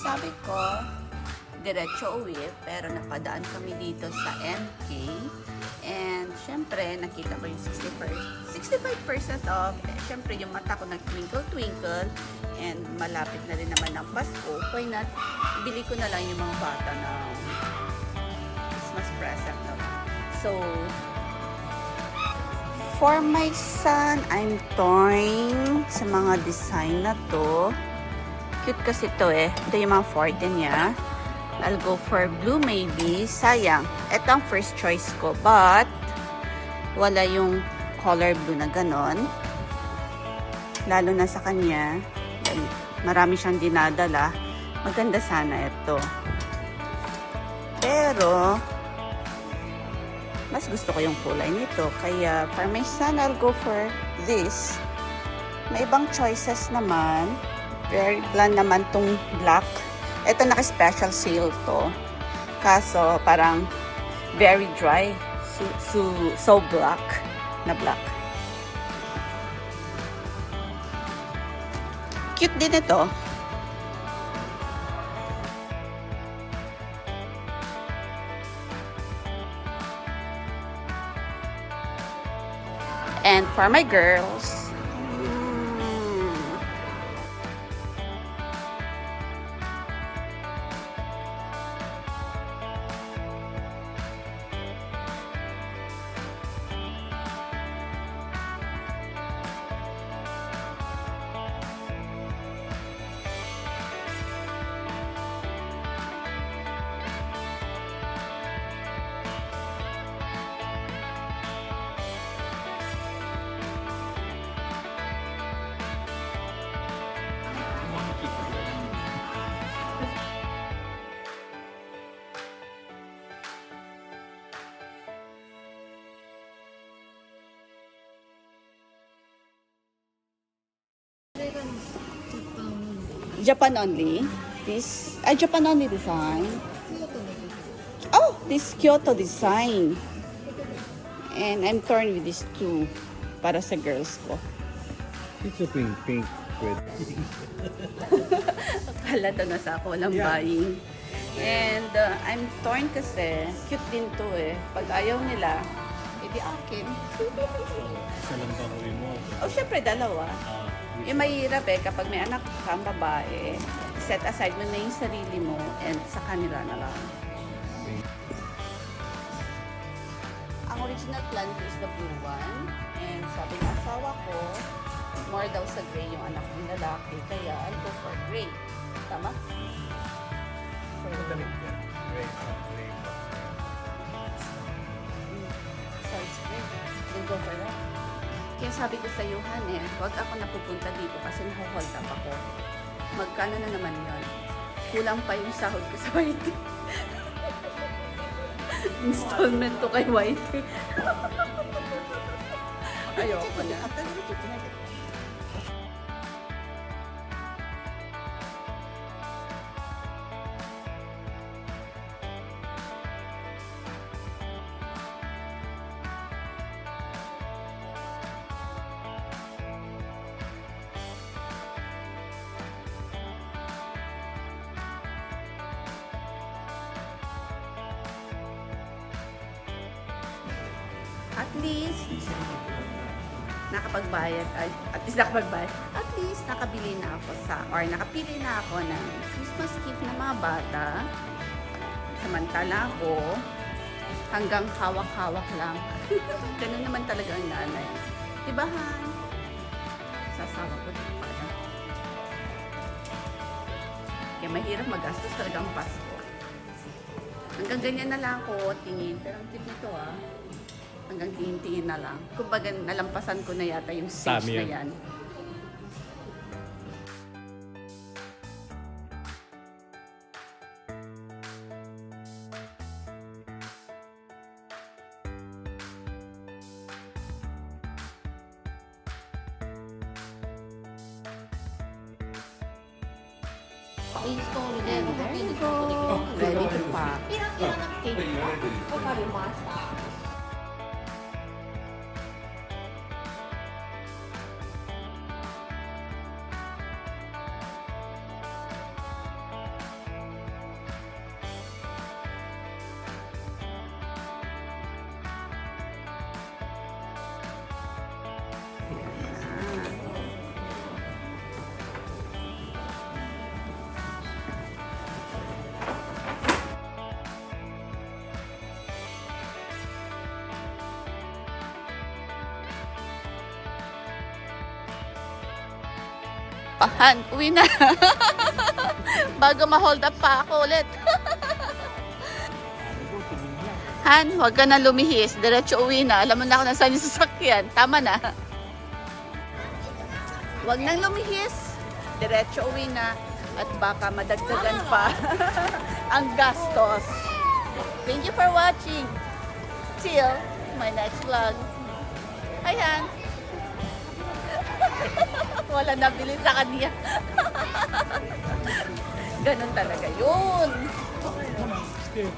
sabi ko, diretso uwi, pero napadaan kami dito sa MK. And, syempre, nakita ko yung 65% off. Syempre, yung mata ko nag-twinkle-twinkle. And, malapit na rin naman ang Pasko. Why not, bili ko na lang yung mga bata na Christmas present naman. So, for my son, I'm torn sa mga design na to. Cute kasi to eh. Ito yung mga forte niya. I'll go for blue maybe. Sayang. Ito ang first choice ko. But, wala yung color blue na ganon. Lalo na sa kanya. Marami siyang dinadala. Maganda sana ito. Pero, mas gusto ko yung kulay nito. Kaya, for my son, I'll go for this. May ibang choices naman. Very bland naman tong black. Ito naka-special sale to. Kaso, parang very dry. So black na black. Cute din ito. And for my girls, Japan only. This, Japan only design. Oh, this Kyoto design. And I'm torn with these two para sa girls ko. It's a pink with. Akala to nasa ako, walang buying. And I'm torn kasi cute din to eh. Pag ayaw nila, edi akin. Isa lang ba uwi mo? Oh, syempre dalawa. Yung mahirap eh, kapag may anak kang babae, set aside mo na yung sarili mo and sa kanila na lang. Ang original plan ko is the blue one. And sabi ng asawa ko, more daw sa gray yung anak ng lalaki. Kaya I'll go for gray. Tama? So, so it's gray. We'll go for that. Kaya sabi ko sa Johan eh, huwag ako napupunta dito kasi naho-hold up ako. Magkano na naman yun? Kulang pa yung sahod ko sa YT. Installment to kay YT. Ayoko na. At least, nakapagbayad. At least, nakabili na ako or nakapili na ako ng Christmas gift ng mga bata. Samantala ako, hanggang hawak-hawak lang. Ganun naman talaga ang nanay. Diba, Han? Sasawa ko din pala. Kaya mahirap magastos talagang Pasko. Hanggang ganyan na lang ako, tingin. Pero ang tip nito hanggang tingin-tingin na lang. Kumbaga, nalampasan ko na yata yung stage na yan. And there you go. Ready to pack. いらなくていいですか？わかりました。pa. Han, uwi na. Bago ma-hold up pa ako ulit. Han, huwag ka na lumihis. Diretso uwi na. Alam mo na ako nasaan yung sasakyan. Tama na. Huwag nang lumihis. Diretso uwi na. At baka madagdagan pa ang gastos. Thank you for watching. Till my next vlog. Hi, Han. Wala nabili sa kanya. Ganun talaga yun. Stay.